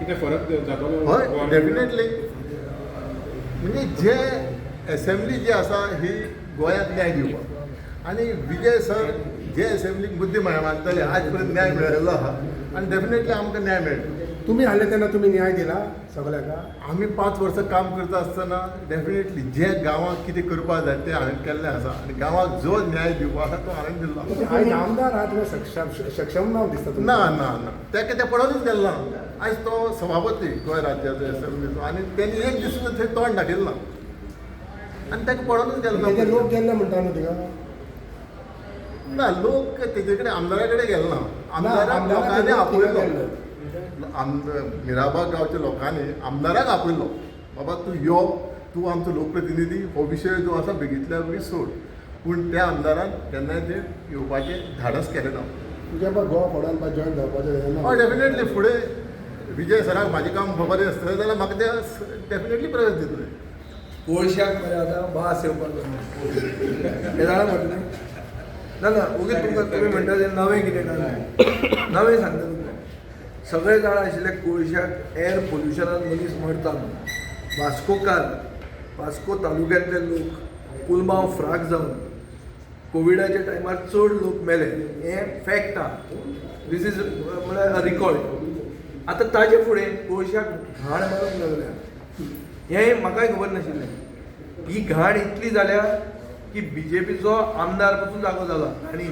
कितें फरक जातलो? हय डेफिनेटली. म्हणजे जे एसेंब्ली जी आसा ही गोंयांत न्याय दिवपाक आनी विजय सर जे एसेंब्लीक मुद्दे मांडटले आज पर्यंत न्याय मेळिल्लो आहा आनी डेफिनेटली आमकां न्याय मेळटलो. तुम्ही आले तेन्ना तुम्ही न्याय दिला सगळ्यांका? आमी 5 वर्सां काम करता आसतना डेफिनेटली जे गांवांक कितें करपा जाय तें हांवें केल्लें आसा आनी गांवांक जो न्याय दिवपा आसा तो हांवें दिल्लो. आयज आमदार आहात किंवा सक्षम नाव दिसता ना ना ना तें पडूनच गेल्लो आयज तो सभापती गोंय राज्याचो एसेंब्लीचो आनी तेणी एक दीस थंय तोंड दाखयलें ना आनी ताका पडूनच गेल्लो. लोक गेल्ले म्हणटा न्हू तिका? ना लोक तेजे कडेन आमदारा कडेन गेले ना. आमदाराक लोकांनी आपयलो. मिराबाग गांवच्या लोकांनी आमदाराक आपयलो बाबा तूं यो, तूं आमचो लोकप्रतिनिधी, हो विशय जो आसा बेगींतल्या बेगीन सोड. पूण त्या आमदारान केन्नाय ते येवपाचें धाडस केलें ना. तुज्या गोवा फोडान जॉयन जावपाचें? हय डेफिनेटली. फुडें विजय सराक म्हाजें काम खबर आसतलें जाल्यार म्हाका ते डेफिनेटली प्रवेश दितले. कोळशाक मरे आतां वास येवपाक लागला हे जाणा म्हटलें ना ना उगीच तुमकां तुमी म्हणटा तें नवें कितें काय नवें सांगता तुमकां. सगळे जाण आशिल्ले कोळशाक एअर पोल्युशनान मनीस मरता म्हणून. वास्को तालुक्यांतले लोक पुलमांव फ्राक जावन कोविडाच्या टायमार चड लोक मेले. हें फॅक्ट आहा. दीस इज म्हळ्यार रिकॉर्ड. आतां ताजे फुडें कोळशाक घाण मारूंक लागल्या. हें म्हाकाय खबर नाशिल्लें. ही घाण इतली जाल्या की BJPचो आमदार पासून जागो जाला आनी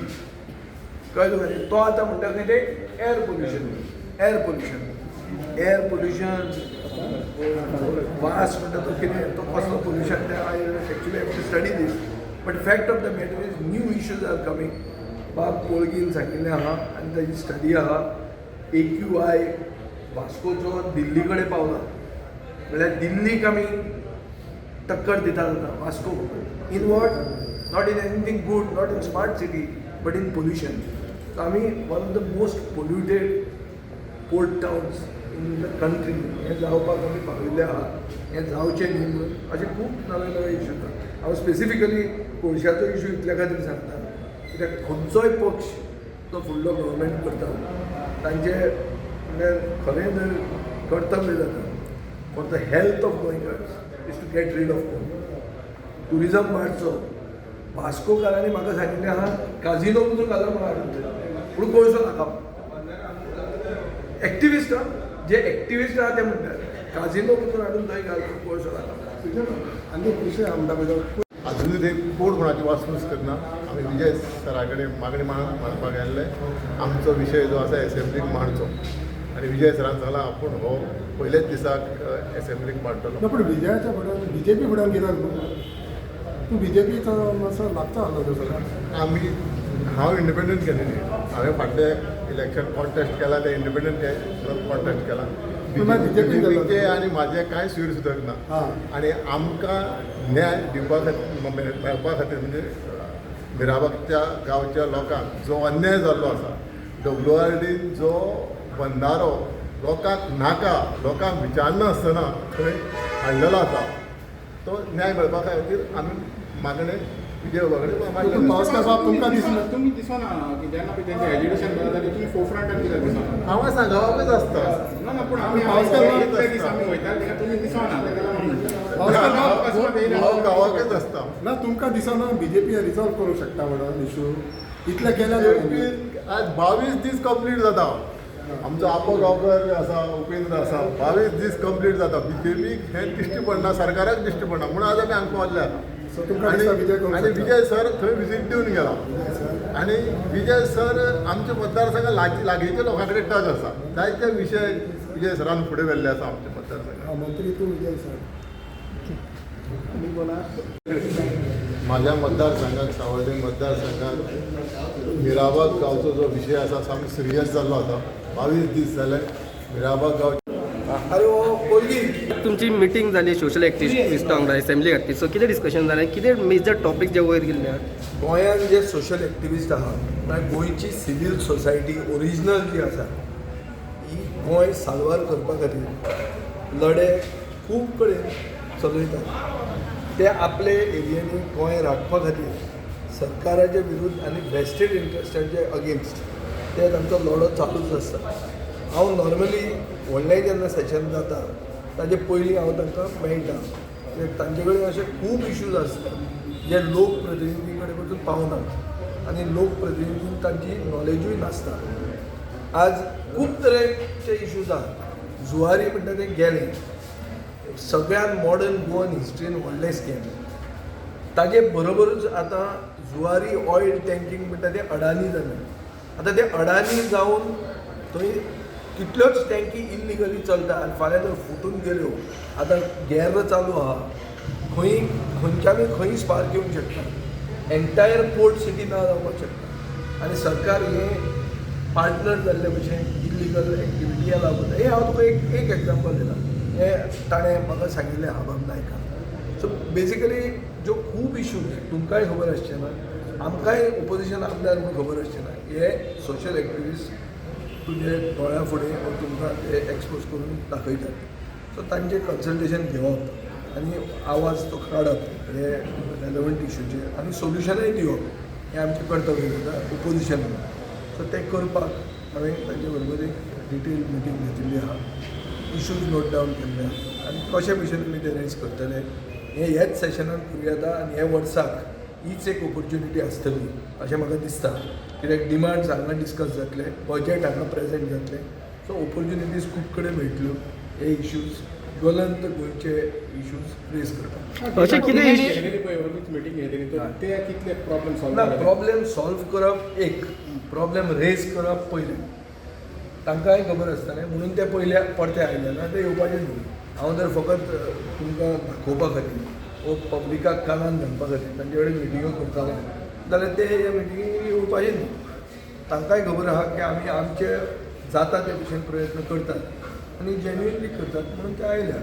कळ्ळें तुका? तो आतां म्हणटा खंय तें एअर पोल्युशन वास म्हणटा तो कितें तो कसलो पोल्युशन तें I actually have to study this. But fact of the matter is new issues are coming. बाब पोळगीन सांगिल्लें आहा आनी ताजी स्टडी आहा. AQI वास्कोचो दिल्ली कडेन पावला म्हळ्यार दिल्लीक आमी टक्कर दिता जाता Vasco. In what? Not in anything good, not in smart city, but in pollution. So आमी one of the most polluted port towns in the country हें जावपाक आमी पाविल्ले आहा. हें जावचें न्ही म्हणून अशे खूब नवे नवे इश्यू आसा. हांव स्पेसिफिकली कोळशाचो इश्यू इतल्या खातीर सांगता कित्याक खंयचोय पक्ष जो फुडलो गव्हर्मेंट करता तांचे म्हणजे खरें जर कर्तव्य जाता for the health of Goenkars is to get rid of coal. Tourism वाडचो. वास्कोकारांनी म्हाका सांगिल्लें आहा काजिनो पसून घालप म्हाका हाडून पूण कोळसो नाका. एक्टिविस्ट जे एक्टिविस्ट आहा ते म्हणटात काजिनो पसून हाडून थंय घालप कोळसो नाका. आनी विशय आमदार अजूनय ते कोण कोणाची वासपूस करना. आमी विजय सरा कडेन मागणी मांडपाक गेल्ले आमचो विशय जो आसा एसेंब्लीक मांडचो आनी विजय सरान सांगला आपूण हो पयलेच दिसाक एसेंब्लीक मांडटलो. पूण विजयाच्या फुड्यान BJP फुड्यान कित्याक तूं BJPचो मातसो लागता आसलो तो सगळ्याक? हांव इंडिपेंडंट केलेली. हांवें फाटले इलेक्शन कॉन्टेस्ट केला ते इंडिपेंडंट कॉन्टेस्ट केला. BJPचे आनी म्हाजें कांय सूर सुद्दां ना. आनी आमकां न्याय दिवपा खातीर मेळपा खातीर म्हणजे मिराबागच्या गांवच्या लोकांक जो अन्याय जाल्लो आसा WRDन जो बंधारो लोकांक नाका, लोकांक विचारनासतना थंय हाडलेलो आसा तो न्याय मेळपा खातीर आमी मागणी विजय बाबा कडेन मांडली. तुमी दिसना की जेन्ना पळय तेंचें एज्युकेशन बरें जालें तुमी फोरफ्रंटार कित्याक दिसना? हांव सांगावूच आसता. ना ना पूण आमी इतले दीस आमी वयता तेन्ना तुमी दिसना तेका हांव गांवाकच आसता. ना तुमकां दिसना BJP रिजॉल्व करूंक शकता म्हणून इश्यू इतले केल्या? आज 22 दीस कंप्लीट जाता. आमचो आपो गांवकर आसा उपेंद्र आसा 22 दीस कंप्लीट जाता. BJPक हें दिश्टी पडना, सरकाराक दिश्टी पडना म्हणून आज आमी हांगा पावल्ले आसा. आनी विजय सर थंय विजीट दिवन गेला आनी विजय सर आमच्या मतदारसंघात लागींच्या लोकां कडेन टच आसा. जायते विशय विजय सरान फुडें व्हेल्ले आसा आमच्या मतदारसंघात. मंत्री तूं विजय सर माझ्या मतदारसंघात सावर्डे मतदारसंघात मिराबाग गांवचो जो विशय आसा सामको सिरियस जाल्लो आसा. 22 दीस जाले मिराबाग गांव. अरे वो पोलगी तुमची मिटींग जाली सोशल एक्टिविस्ट वांगडा एसेंब्ली खातीर. सो कितें डिस्कशन जालें? कितें मेजर टॉपिक जे वयर गेल्ले? गोंयांत जे सोशल एक्टिविस्ट आहा म्हळ्यार गोंयची सिवील सोसायटी ओरिजिनल जी आसा ही गोंय साल्वार करपा खातीर लढे खूब कडेन चलयतात. ते आपले एरियेनी गोंय राखपा खातीर सरकाराचे विरुद्ध आनी वेस्टेड इंट्रस्टाचे अगेन्स्ट ते तांचो लढो चालूच आसता. हांव नॉर्मली व्हडलें जेन्ना सेशन जाता ताजे पयलीं हांव तांकां मेळटा कित्याक तांचे कडेन अशे खूब इश्यूज आसतात जे लोक प्रतिनिधी कडेन वचून पावनात आनी लोक प्रतिनिधीन तांची नॉलेजूय नासता. आज खूब तरेचे इश्यूज आहात. जुवारी म्हणटा ते गेले सगळ्यात मॉडर्न गोवन हिस्ट्रीन व्हडलें स्कॅम. ताजे बरोबरूच आतां जुवारी ऑयल टँकींग म्हणटा ते अडानी जालें. आतां ते अडानी जावन थंय कितल्योच टँकी इल्लिगली चलता आनी फाल्यां जर फुटून गेल्यो आतां गॅर चालू आहा खंयच्यानूय खंय स्पार्क येवंक शकता. एंटायर पोर्ट सिटी ना जावपाक शकता आनी सरकार हें पार्टनर जाल्ले भशेन इल्लिगल एक्टिविटी हे लागून हे हांव तुका एक एग्जांपल दिलां. हें ताणें म्हाका सांगिल्लें हाबाब नायकान. सो बेजिकली ज्यो खूब इश्यूज तुमकांय खबर आसचे ना आमकांय ओपोजिशन आमदार म्हणून खबर आसचे ना हे सोशल एक्टिविस्ट तुजे दोळ्या फुडें तुमकां ते एक्सपोज करून दाखयतात. सो तांचें कन्सल्टेशन घेवप आनी आवाज तो काडप हे रेलेवंट इश्यूचेर आनी सोल्युशनय दिवप हें आमचें कर्तव्य जाता ओपोजिशन म्हणून. सो तें करपाक हांवें तांचे बरोबर एक डिटेल मिटींग घेतिल्ली आहा. इश्यूज नोट डावन केल्ले आहा आनी कशे भशेन तुमी ते रेज करतले हेच सेशनान करूं येता आनी हे वर्साक हीच एक ऑपॉर्च्युनिटी आसतली अशें म्हाका दिसता. कित्याक डिमांड्स हांगा डिस्कस जातले, बजेट हांगा प्रेजेंट जातले. सो ऑपॉर्च्युनिटीज खूब कडेन मेळटल्यो हे इश्यूज ज्वलंत गोंयचे इश्यूज रेज करपाक. अशें कितें मिटींग घेतली ते कितले प्रॉब्लेम सॉल्व ना प्रॉब्लेम सॉल्व करप एक प्रॉब्लेम रेज करप पयलें तांकांय खबर आसतलें म्हणून ते पयल्या परते आयले ना ते येवपाचें न्हू. हांव जर फकत तुमकां दाखोवपा खातीर वो पब्लिकाक कानान घालपा खातीर तांचे कडेन मिटिंगो करतालो जाल्यार ते ह्या मिटिंगेक येवपाचें न्हू. तांकांय खबर आहा की आमी आमचे जाता ते भशेन प्रयत्न करतात आनी जेन्युअनली करतात म्हणून ते आयल्या.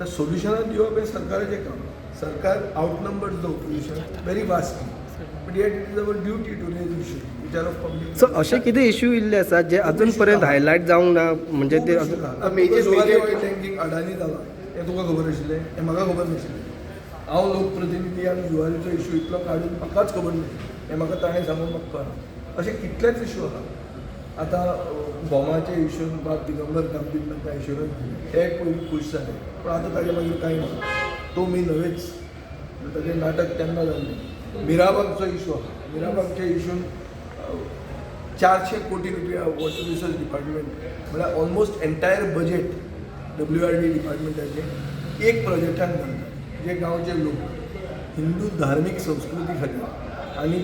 तर सोल्युशनां दिवप हें सरकाराचें काम. सरकार outnumbered the opposition very vastly but yet it is our duty to raise issue विचार ऑफ पब्लीक. सो असे कितें इश्यू इल्ले आसात जे अजून पर्यंत हायलायट जावंक ना म्हणजे ते टँकींग अडानी जाला हें तुका खबर आशिल्लें हें म्हाका खबर नाशिल्लें. हांव लोकप्रतिनिधी आनी जुवारीचो इश्यू इतलो काडून म्हाकाच खबर ना हें म्हाका ताणें सांगून म्हाका कळ्ळां. अशे कितलेच इश्यू आहा. आतां बॉमाचे इश्यून बाब दिगंबर कामतीन तांकां इन्शुरन्स ते पयलीं खूश जाले पूण आतां ताजे मागीर कांय ना. तो मी नवेच ताजें नाटक तेन्ना जाल्लें. मिराबागचो इश्यू आहा. मिराबागच्या इश्यून 400 कोटी रुपया वॉटर रिसोर्स डिपार्टमेंट म्हळ्यार ऑलमोस्ट एंटायर बजेट WRD डिपार्टमेंटाचें एक प्रोजेक्टान घालतात जे गांवचे लोक हिंदू धार्मीक संस्कृती खातीर आनी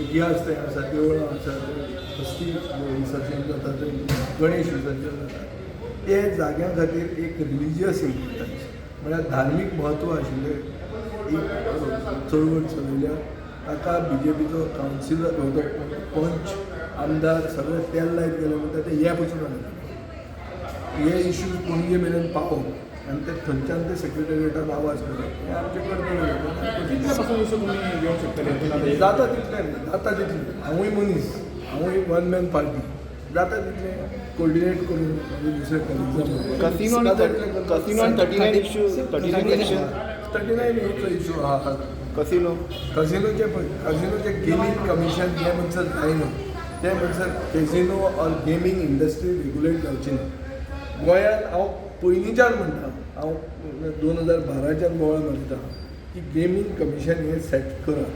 इतिहास थंय आसा देवळां आसात हस्ती विसर्जन जाता थंय गणेश विसर्जन जाता ते जाग्यां खातीर एक रिलिजियस इम्पोर्टन्स म्हळ्यार धार्मीक म्हत्व आशिल्लें एक चळवळ चलयल्या ताका BJPचो कावन्सिलर पंच आमदार सगळे तेल लायत गेले म्हणटा ते हे पसून आले. हे इश्यूज पणजे मेरेन पावोवप आनी ते थंयच्यान ते सेक्रेटरिएटान आवाज करप हें आमचें कर्तव्य. कितले पासून इश्यू तुमी घेवंक शकतले जाता तितलें हांवूय मनीस हांवूय वन मॅन पार्टी जाता तितलें कोर्डिनेट करून दुसरे कॉलेजांत इश्यू आहा. कसिनोचे गेमींग कमिशन जे म्हणसर जायना ते म्हणसर casino or gaming industry regulate जावची ना. गोंयांत हांव पयलींच्यान म्हणटा हांव 2012च्यान बोवाळ मारता की गेमींग कमिशन हें सेट करात.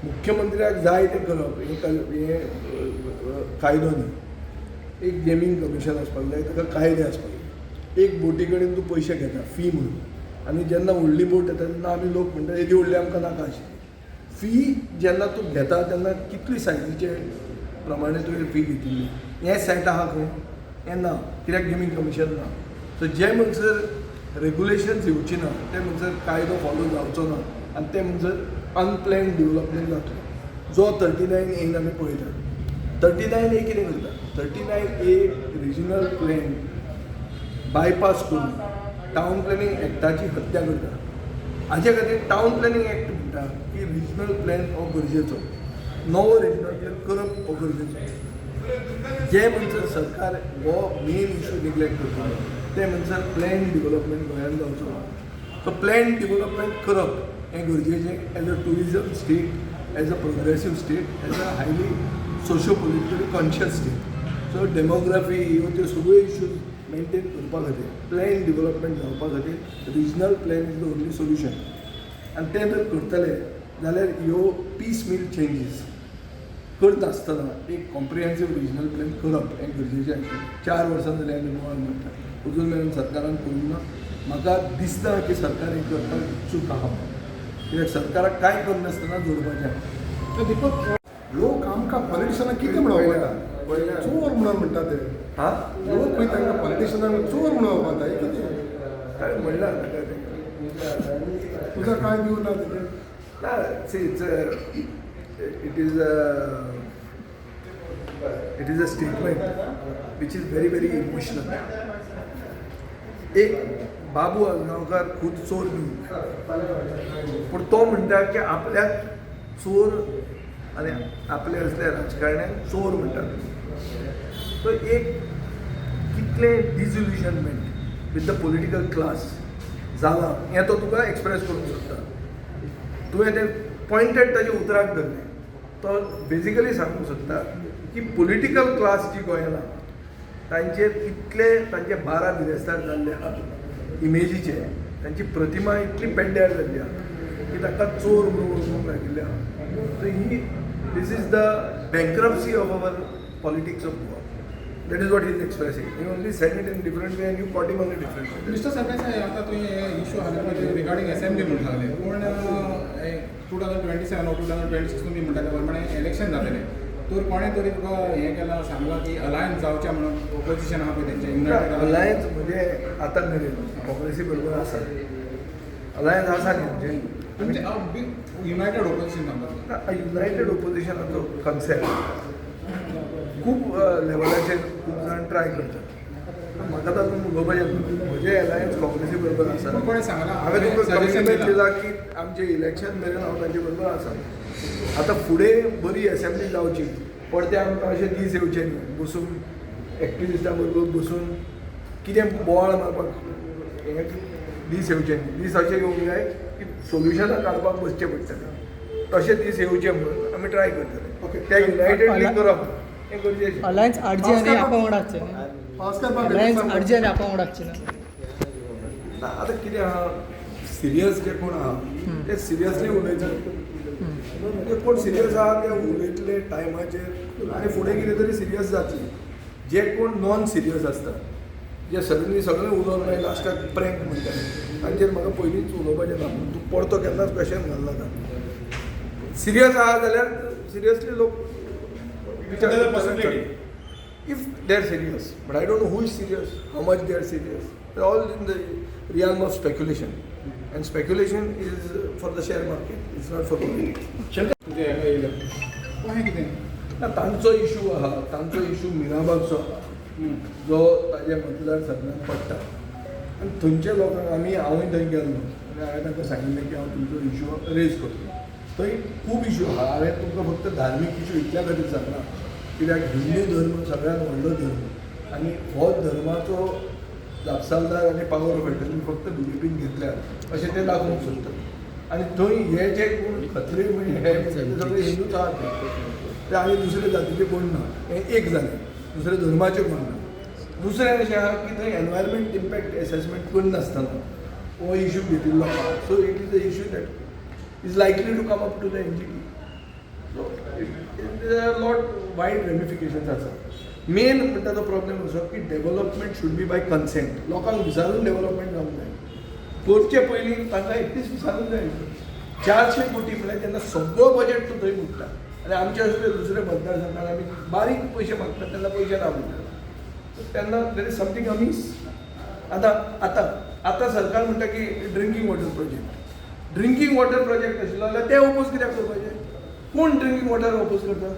मुख्यमंत्र्याक जाय तें करप हे कायदो न्ही. एक गेमींग कमिशन आसपाक जाय ताका कायदे आसपाक जाय. एक बोटी कडेन तूं पयशे घेता फी म्हणून आनी जेन्ना व्हडली बोट येता तेन्ना आमी लोक म्हणटा येदी व्हडली आमकां नाका अशी फी जेन्ना तूं घेता तेन्ना कितली सायजीचे प्रमाणे तुवें फी घेतिल्ली हें सेट आहा खंय हें ना कित्याक गेमींग कमिशन ना. सो जे म्हणसर रेग्युलेशन्स येवची ना ते म्हणसर कायदो फॉलो जावचो ना आनी ते म्हणसर अनप्लॅन्ड डेवलपमेंट जातलो. जो 39A आमी पळयतात 39A कितें करता 39A रिजनल प्लॅन बायपास करून टावन प्लॅनिंग एक्टाची हत्या करता. हाजे खातीर टावन प्लॅनिंग एक्ट म्हणटा की रिजनल प्लॅन हो गरजेचो नवो रिजनल प्लॅन करप हो गरजेचो. जे म्हणसर सरकार हो मेन इश्यू निग्लेक्ट करता ते म्हणसर प्लॅन डेवलपमेंट गोंयांत जावचो ना. सो प्लॅन डेवलपमेंट करप हें गरजेचें as a tourism state as a progressive state as a highly socio politically conscious state. So demography ह्यो त्यो सगळ्यो इश्यूज मेंटेन करपा खातीर प्लॅन डेव्हलपमेंट जावपा खातीर regional plan is the only solution आनी तें जर करतले जाल्यार ह्यो पीस मील चेंजीस करता आसतना एक कॉम्प्रिहेन्सीव रिजनल प्लॅन करप हें गरजेचें आसा 4 वर्सां जाली आनी गोवान म्हणटा अजून मेरेन सरकारान करूंक ना म्हाका दिसता की सरकार हें करपाक चूक आहा कित्याक सरकाराक कांय करनासतना जोडपाचें तर दीपक लोक आमकां पॉलिटिशनाक कितें म्हणून वळटा चोर म्हणून म्हणटा ते हां लोक खंय तांकां पॉलिटिशनाक चोर म्हणून वळटा हें कितें काय म्हणला ताका तें तुका काय व्ह्यू ना तेजेर ना see it is a statement which is very very emotional एक बाबू आजगांवकार खूद चोर न्ही पूण तो म्हणटा की आपल्याक चोर आनी आपले असले राजकारण्यांक चोर म्हणटात तो एक कितलें डिसइल्युशनमेंट विथ द पॉलिटिकल क्लास जालां हें तो तुका एक्सप्रेस करूंक सोदता तुवें तें पॉयंटेड ताच्या उतराक धरलें तो बेजिकली सांगूंक सोदता की पॉलिटिकल क्लास जी गोंयांत आहा तांचेर इतले तांचे 12 बिरेस्तार जाल्ले आहात इमेजीचे तांची प्रतिमा इतली पेड्ड्यार जाल्ली आहा की ताका चोर म्हणून वळखूंक लागिल्ले आहा so he this is the bankruptcy of our politics of Goa that is what is expressing he only said it in different way and you caught him on a different way mister Sardesai आता तुम्ही issue आले म्हणजे regarding assembly म्हणून लागले पूण 2027 or 2026 तुम्ही म्हणटा त्या प्रमाणे इलेक्शन जातले तर कोणे तरी तुका हें केलां सांगलां की अलायन्स जावचें म्हणून ऑपोजिशन आहा पळय तेंचें युनायटेड अलायन्स म्हणजे आतां मेरेन काँग्रेसी बरोबर आसा अलायन्स आसा न्ही म्हणजे युनायटेड ऑपोजिशन सांगता युनायटेड ऑपोजिशनाचो कन्सेप्ट खूब लेवलाचेर खूब जाण ट्राय करतात म्हाका तातूंत उलोवपाचें म्हजें अलायन्स काँग्रेसी बरोबर आसा कोणें सांगलां हांवें तुमकां कमिटमेंट दिला की आमचें इलेक्शन मेरेन हांव तांचे बरोबर आसा आतां फुडें बरी असेंब्ली जावची परते आमकां अशें दीस येवचे न्ही बसून एक्टिविस्टां बरोबर बसून कितें बोवाळ मारपाक हें दीस येवचे न्ही दीस अशें येवंक जाय की सोल्युशनां काडपाक बसचें पडटलें तशें दीस येवचे म्हणून आमी ट्राय करतले ओके त्या युनायटेडली करप हें गरजेचें अलायन्स आरजी आनी आपा वांगडा हाडचे न्ही पास करपाक अलायन्स आरजी आनी आपा वांगडा हाडचे ना आतां कितें आहा सिरियस जे कोण आहा ते सिरियसली उलयतात म्हणजे कोण सिरियस आहा ते उलयतले टायमाचेर आनी फुडें कितें तरी सिरियस जातलें जे कोण नॉन सिरियस आसता जे सडनली सगळें उलोवन मागीर लास्टाक प्रँक म्हणटात तांचेर म्हाका पयलींच उलोवपाचें ना तूं परतो केन्नाच क्वेश्चन घालनाका सिरियस आहा जाल्यार सिरियसली लोक if they are serious but I don't know who is serious how much they are serious all in the realm of speculation and speculation is for the share market, it's not for politics. तुजें हेका येयलें कोणें कितें ना तांचो issue आहा तांचो issue मिराबागचो जो ताज्या मतदारसंघात पडटा आनी थंयच्या लोकांक आमी हांवूय थंय गेल्लो आनी हांवें तांकां सांगिल्लें की हांव तुमचो इशू रेज करतलो थंय खूब इशू आहा हांवें तुमकां फक्त धार्मीक इशू इतल्या खातीर सांगला कित्याक हिंदू धर्म सगळ्यांत व्हडलो धर्म आनी हो धर्माचो जापसालदार आनी पावर ऑफ एटर्नी फक्त BJPन घेतल्यात अशें ते दाखोवंक सोदतात आनी थंय हे जे कोण खत्रे म्हणजे हे सगळे हिंदूच आहात ते आनी दुसरे जातीचे कोण ना हे एक जाले दुसरे धर्माचे कोण ना दुसरें अशें आहा की थंय एनवायरमेंट इम्पॅक्ट एसेसमेंट करनासतना हो इशू घेतिल्लो आहा so it is a issue that is likely to come up to the NGT so it are lot wide ramifications आसा मेन म्हणटा तो प्रॉब्लेम असो की development should be by consent लोकांक विचारून डेव्हलपमेंट जावंक जाय करचे पयलीं तांकां एकटीच विचारूंक जाय 400 कोटी म्हळ्यार तेन्ना सगळो बजेट तूं थंय मुट्टा आनी आमचे असले दुसरे मतदारसंघात आमी बारीक पयशे मागतात तेन्ना पयशे ना म्हणटा तेन्ना देर इज समथींग अमीस आतां सरकार म्हणटा की ड्रिंकींग वॉटर प्रोजेक्ट आशिल्लो जाल्यार ते ओपोज कित्याक करपाचें कोण ड्रिंकींग वॉटर ओपोज करता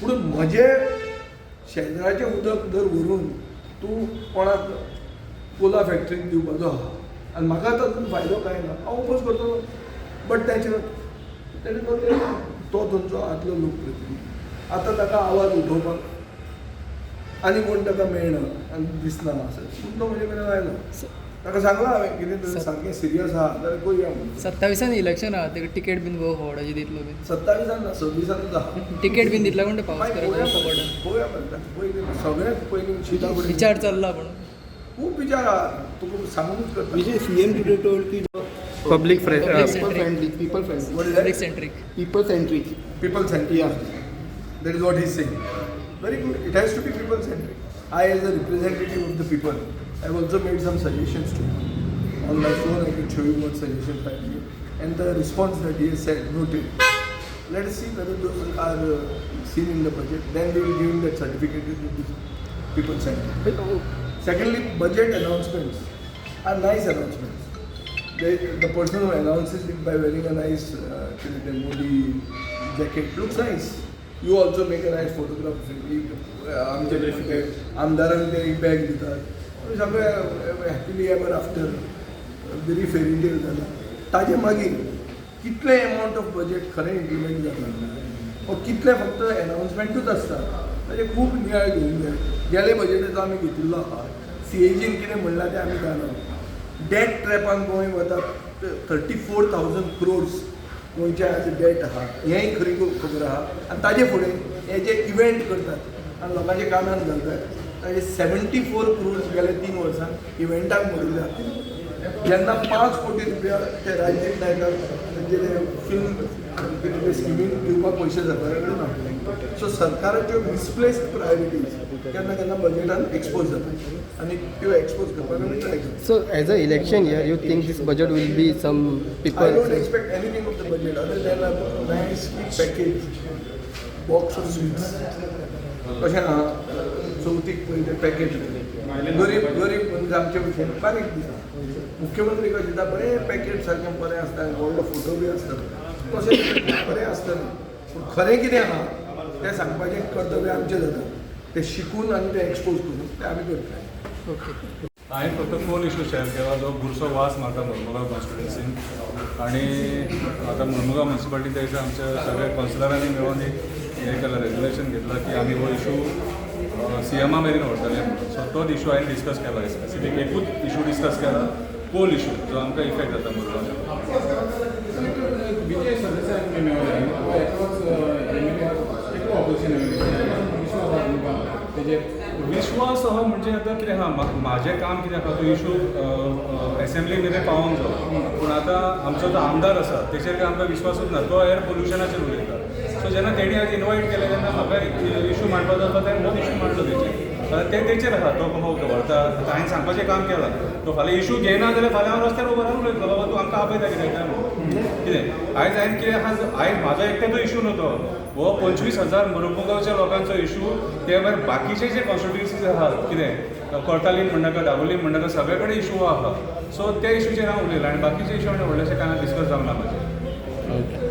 पूण म्हजें शेजराचें उदक जर व्हरून तूं कोणाक कोला फॅक्टरीक दिवपाचो आहा आनी म्हाका तातूंत फायदो कांय ना हांव ओपोज करतलो बट तेणे तो थंयचो आदलो लोकप्रतिनिधी आतां ताका आवाज उठोवपाक आनी कोण ताका मेळना आनी दिसना अशें पूण तो म्हजे कडेन आयलो ताका सांगलां हांवें कितें तरी सारकें सिरियस आहा जाल्यार करुया म्हणून 27 इलेक्शन आहा तेका टिकेट बीन गो फॉर्डाची दितलो बीन 27 ना 26 आहा टिकेट बीन दितला कोण ते पावस पळोवया करप पळोवया म्हणटा पयलीं सगळ्यांत पयलीं शिता विचार चल्ला पण खूब विचार आहा तुका सांगूनच करता CM today told ki public people friendly, people friendly, What is Public that? centric. people centric. People centric. Yeah. That is what he's saying. Very good. It has to be people centric. I, as a representative of the people, have also made some suggestions to him. On my phone, I can show you what suggestions I made. And the response that he has said, noted. Let us see whether those are seen in the budget. Then we will give him that certificate that it is people centric. Secondly, budget announcements are nice announcements. The person who announces it by wearing a nice Modi jacket looks nice. You also make a nice photograph. आमदारांक ते एक bag दितात सगळें happily ever after very fairy tale जाता ताजे मागीर कितले amount of budget खरें इम्प्लिमेंट जाता वो कितले फक्त अनाउन्समेंटूच आसता ताजे खूब नियाळ घेवंक जाय गेले बजेटाचो आमी घेतिल्लो आहा CAGन कितें म्हणलां तें आमी जाणा डेट ट्रॅपान गोंय वता 34,000 crores गोंयचे आज डेट आहा हेंय खरी खबर आहा आनी ताजे फुडें हे जे इव्हेंट करतात आनी लोकांचे कानान घालतात ताजे 74 crores गेले 3 वर्सां इव्हेंटाक मोडिल्ल्या जेन्ना 5 कोटी रुपया ते राजदीप नायकाक तेंचे फिल्म स्किमीक दिवपाक पयशे सरकारा कडेन ना सो सरकाराच्यो मिसप्लेस्ड प्रायोरिटीज केन्ना केन्ना बजेटान एक्सपोज जातात आनी त्यो एक्सपोज करपाक आमी ट्राय करता So as a election year, you think this budget will be some I people? don't expect anything of the budget other than a nice package, box of sweets. कशें आहा चवथीक पयलें पॅकेज गरीब गरीब म्हणजे आमचे भशेन बारीक दिता मुख्यमंत्री कशें दिता बरें पॅकेज सारकें बरें आसता व्हडलो फोटो बी आसता तशें बरें आसतलें पूण खरें कितें आहा तें सांगपाचें कर्तव्य आमचें जाता तें शिकून आनी तें एक्सपोज करून तें आमी करता हांवें फक्त फोन इशू शेअर केला जो बुरसो वास मारता मुर्मुगांव कॉन्स्टिट्युन्सीन आणि आता मुर्मुगांव म्युन्सिपाल्टी थंयसर आमच्या सगळ्या कावन्सिलरांनी मेळून एक हें केलं रेग्युलेशन घेतला की आमी हो इशू CMA मेरेन व्हरतले म्हणून सो तोच इशू हांवें डिस्कस केला स्पेसिफीक एकूच इशू डिस्कस केला कोल इशू जो आमकां इफेक्ट जाता मुर्मुगांव विजय सरदेसाय मेळ्ळे ऑपोजिशन तेजे विश्वास हो म्हणजे आता कितें आहा म्हाजें काम कितें आहा तो इशू एसेंब्ली मेरेन पावोंक जाय पूण आतां आमचो जो आमदार आसा तेचेर काय आमकां विश्वासूच ना तो एअर पोल्युशनाचेर उलयता सो जेन्ना तेणी आज इनवायट केलें तेन्ना म्हाका एक इशू मांडपाक जाता तेन्ना हो इशू मांडलो तेचेर ते तेचेर आहा तो कसो व्हरता आतां हांवें सांगपाचें काम केलां तो फाल्यां इशू घेयना जाल्यार फाल्यां हांव रस्त्यार उबो रावन उलयतलो बाबा तूं आमकां आपयता कित्याक काय म्हणून कितें आयज हांवें कितें आहा आयज म्हाजो एकट्याचो इशू न्हू तो हो 25,000 मुर्मुगांवच्या लोकांचो इशू ते भायर बाकीचे जे कॉन्स्टिट्युन्सीज आहात कितें कोर्तालीन म्हणनाका दाबोलीम म्हणनाका सगळे कडेन इशू आहा सो त्या इशूचेर हांव उलयलां आनी बाकीचे इशू आनी व्हडलेशें कांय डिस्कस जावना म्हाजें